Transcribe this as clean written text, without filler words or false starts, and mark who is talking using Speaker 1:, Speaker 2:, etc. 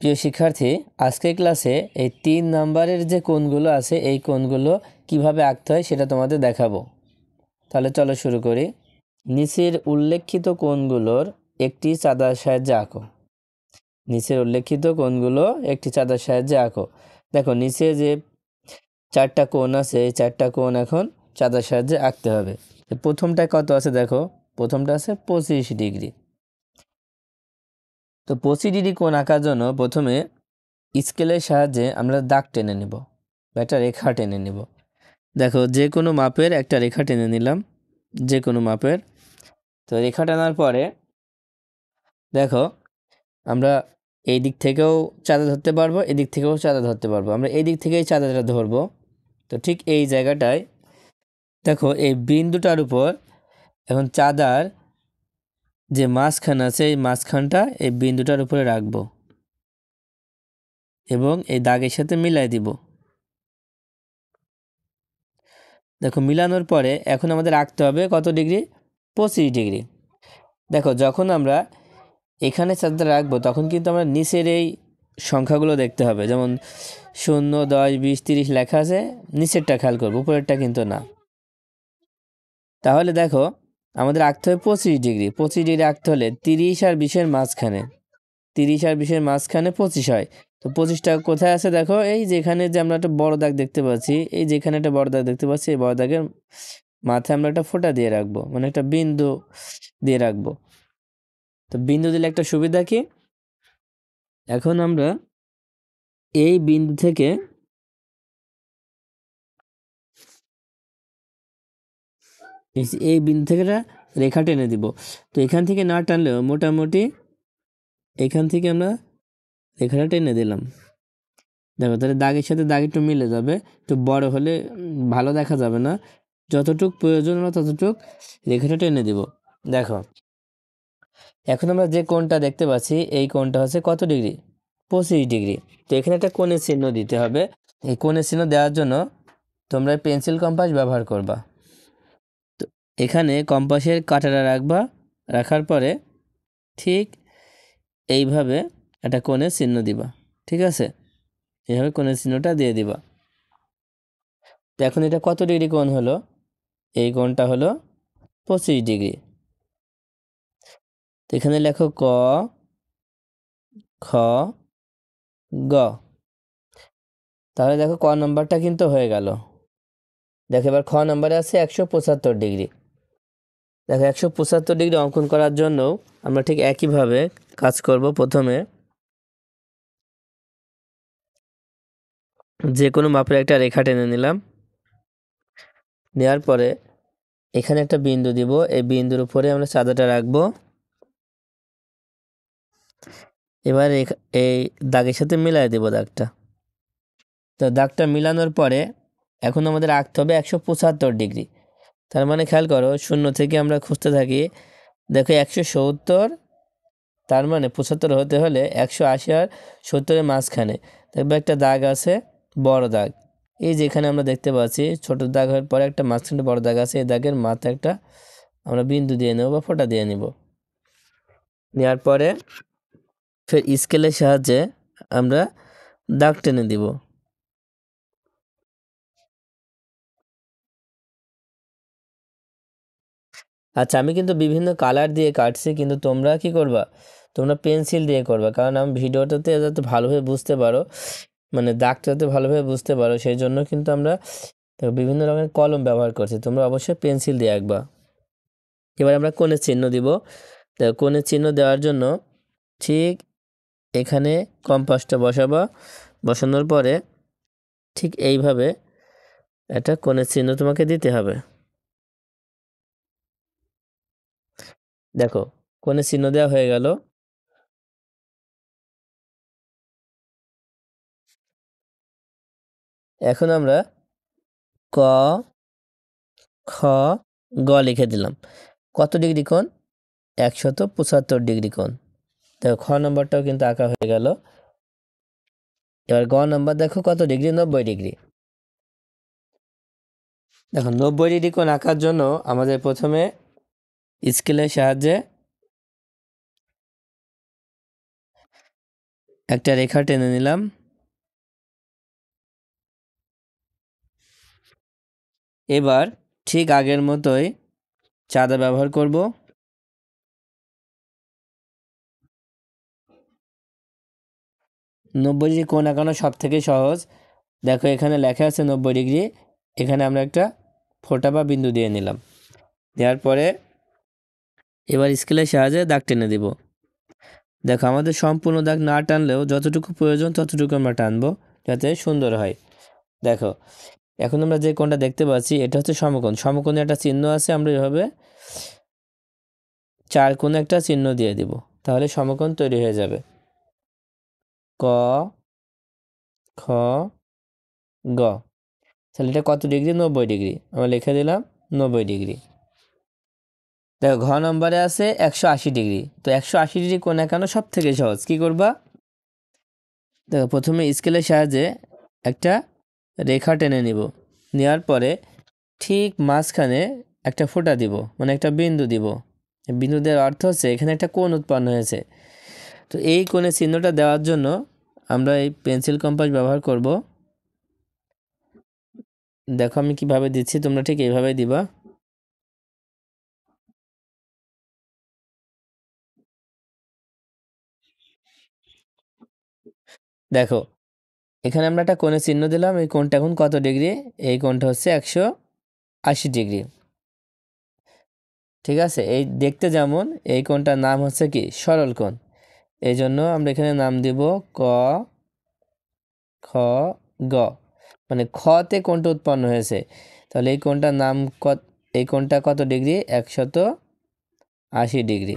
Speaker 1: প্রিয় শিক্ষার্থী, আজকের ক্লাসে এই 3 নাম্বারের যে কোণগুলো আছে এই কোণগুলো কিভাবে আঁকতে হয় সেটা তোমাদের দেখাবো। তাহলে চলো শুরু করি। নিচের উল্লেখিত কোণগুলোর একটি চাঁদার সাহায্যে আঁকো। নিচের উল্লেখিত কোণগুলো একটি চাঁদার সাহায্যে আঁকো। দেখো নিচে যে 4টা কোণ আছে এই 4টা কোণ এখন চাঁদার সাহায্যে আঁকতে হবে। প্রথমটা কত আছে দেখো, প্রথমটা আছে 25 ডিগ্রি। তো 25 ডিগ্রি কোণ আঁকার জন্য প্রথমে স্কেলের সাহায্যে আমরা দাগ টেনে নেব বা একটা রেখা টেনে নেব। দেখো যে কোনো মাপের একটা রেখা টেনে নিলাম, যে কোনো মাপের। তো রেখা টানার পরে দেখো আমরা এই দিক থেকেও চাঁদা ধরতে পারবো, এদিক থেকেও চাঁদা ধরতে পারবো। আমরা এই দিক থেকেই চাঁদাটা ধরবো। তো ঠিক এই জায়গাটায় দেখো এই বিন্দুটার উপর এখন চাঁদার যে মাঝখান আছে এই মাঝখানটা এই বিন্দুটার উপরে রাখবো এবং এই দাগের সাথে মিলাই দিব। দেখো মিলানোর পরে এখন আমাদের আঁকতে হবে কত ডিগ্রি, 25 ডিগ্রি। দেখো যখন আমরা এখানে চাঁদাটা রাখবো তখন কিন্তু আমরা নিচের এই সংখ্যাগুলো দেখতে হবে, যেমন 0, 10, 20, 30 লেখা আছে, নিচেরটা খেয়াল করবো, উপরেরটা কিন্তু না। তাহলে দেখো আমাদের আঁকতে হবে 25 ডিগ্রি। 25 ডিগ্রি আঁকতে হলে 30 আর 20-এর মাঝখানে, 30 আর 20-এর মাঝখানে 25 হয়। তো 25টা কোথায় আছে দেখো, এই যেখানে যে আমরা একটা বড় দাগ দেখতে পাচ্ছি, এই যেখানে একটা বড় দাগ দেখতে পাচ্ছি, এই বড় দাগের মাথায় আমরা একটা ফোঁটা দিয়ে রাখবো, মানে একটা বিন্দু দিয়ে রাখবো। তো বিন্দু দিলে একটা সুবিধা কি, এখন আমরা এই বিন্দু থেকে এই বিন্দু থেকে একটা রেখা টেনে দিব। তো এখান থেকে না টানলেও মোটামুটি এখান থেকে আমরা রেখাটা টেনে দিলাম। দেখো তাহলে দাগের সাথে দাগ একটু মিলে যাবে, একটু বড় হলে ভালো দেখা যাবে না। যতটুক প্রয়োজন আমরা ততটুক রেখাটা টেনে দিব। দেখো এখন আমরা যে কোণটা দেখতে পাচ্ছি এই কোণটা হচ্ছে কত ডিগ্রি, 25 ডিগ্রি। তো এখানে একটা কোণের চিহ্ন দিতে হবে। এই কোণের চিহ্ন দেওয়ার জন্য তোমরা পেন্সিল কম্পাস ব্যবহার করবা। তো এখানে কম্পাসের কাঁটাটা রাখবা, রাখার পরে ঠিক এইভাবে একটা কোণের চিহ্ন দিবা। ঠিক আছে, এইভাবে কোণের চিহ্নটা দিয়ে দিবা। তো এখন এটা কত ডিগ্রি কোণ হলো, এই কোণটা হলো 25 ডিগ্রি। তো এখানে লেখো ক, খ, গ। তাহলে দেখো ক নম্বরটা কিন্তু হয়ে গেল। দেখো এবার খ নম্বরে আছে 175 ডিগ্রি। দেখো 175 ডিগ্রি অঙ্কন করার জন্য আমরা ঠিক একইভাবে কাজ করব। প্রথমে যে কোনো মাপের একটা রেখা টেনে নিলাম, নেওয়ার পরে এখানে একটা বিন্দু দিব, এই বিন্দুর উপরে আমরা চাঁদাটা রাখবো। এবার এই দাগের সাথে মিলাই দেব দাগটা। তো দাগটা মিলানোর পরে এখন আমাদের আঁকতে হবে 175 ডিগ্রি। তার মানে খেয়াল করো, 0 থেকে আমরা খুঁজতে থাকি। দেখো 170, তার মানে 75 হতে হলে 180 আর 70-এর মাঝখানে দেখবে একটা দাগ আছে, বড় দাগ। এই যেখানে আমরা দেখতে পাচ্ছি ছোট দাগ হওয়ার পরে একটা মাঝখানে বড় দাগ আছে, এই দাগের মাথায় একটা আমরা বিন্দু দিয়ে নেব বা ফোঁটা দিয়ে নেব। নেওয়ার পরে ফের স্কেলের সাহায্যে আমরা দাগ টেনে দিব। আচ্ছা, আমি কিন্তু বিভিন্ন কালার দিয়ে কাটছি, কিন্তু তোমরা কি করবা, তোমরা পেন্সিল দিয়ে করবা, কারণ আমি ভিডিওটাতে যাতে ভালোভাবে বুঝতে পারো, মানে দাগটা যাতে ভালোভাবে বুঝতে পারো, সেই জন্য কিন্তু আমরা বিভিন্ন রকমের কলম ব্যবহার করছি। তোমরা অবশ্যই পেন্সিল দিয়ে আঁকবা। এবার আমরা কোণের চিহ্ন দিব। কোণের চিহ্ন দেওয়ার জন্য ঠিক এখানে কম্পাসটা বসাবা, বসানোর পরে ঠিক এইভাবে একটা কোণের চিহ্ন তোমাকে দিতে হবে। দেখো কোণের চিহ্ন দেওয়া হয়ে গেল। এখন আমরা ক, খ, গ লিখে দিলাম। কত ডিগ্রি কোণ, 175 ডিগ্রি কোণ। দেখো খ নম্বরটাও কিন্তু আঁকা হয়ে গেল। এবার গ নম্বর দেখো কত ডিগ্রি, 90 ডিগ্রি। দেখো 90 ডিগ্রি কোণ আঁকার জন্য আমাদের প্রথমে স্কেলের সাহায্যে একটা রেখা টেনে নিলাম। এবার ঠিক আগের মতোই চাঁদা ব্যবহার করব। 90 ডিগ্রি কোণ আঁকানো সব থেকে সহজ। দেখো এখানে লেখা আছে 90 ডিগ্রি, এখানে আমরা একটা ফোঁটা বা বিন্দু দিয়ে নিলাম। দেওয়ার পরে এবার স্কেলের সাহায্যে দাগ টেনে দিব। দেখো আমাদের সম্পূর্ণ দাগ না টানলেও যতটুকু প্রয়োজন ততটুকু আমরা টানবো, যাতে সুন্দর হয়। দেখো এখন আমরা যে কোণটা দেখতে পাচ্ছি এটা হচ্ছে সমকোণ। সমকোণে একটা চিহ্ন আছে, আমরা এভাবে 4 কোণে একটা চিহ্ন দিয়ে দিব, তাহলে সমকোণ তৈরি হয়ে যাবে। ক, খ, গ। তাহলে এটা কত ডিগ্রি? 90 ডিগ্রি। আমরা লিখে দিলাম 90 ডিগ্রি। দেখো ঘ নম্বরে আছে 180 ডিগ্রি। তো 180 ডিগ্রি কোণ আঁকানো সব থেকে সহজ। কি করবা? দেখো প্রথমে স্কেলের সাহায্যে একটা রেখা টেনে নিব। নেওয়ার পরে ঠিক মাঝখানে একটা ফোঁটা দিব, মানে একটা বিন্দু দিব। বিন্দু দেওয়ার অর্থ হচ্ছে এখানে একটা কোণ উৎপন্ন হয়েছে। তো এই কোণের চিহ্নটা দেওয়ার জন্য আমরা এই পেন্সিল কম্পাস ব্যবহার করব। দেখো আমি কিভাবে দিচ্ছি, তোমরা ঠিক এইভাবে দিবা। দেখো এখানে আমরা একটা কোণের চিহ্ন দিলাম। এই কোণটা এখন কত ডিগ্রি? এই কোণটা হচ্ছে 180 ডিগ্রি। ঠিক আছে, এই দেখতে যেমন, এই কোণটার নাম হচ্ছে কি? সরল কোণ। এই জন্য আমরা এখানে নাম দিব ক, খ, গ। মানে খতে কোণটা উৎপন্ন হয়েছে, তাহলে এই কোণটার নাম কত? এই কোণটা কত ডিগ্রি? 180 ডিগ্রি।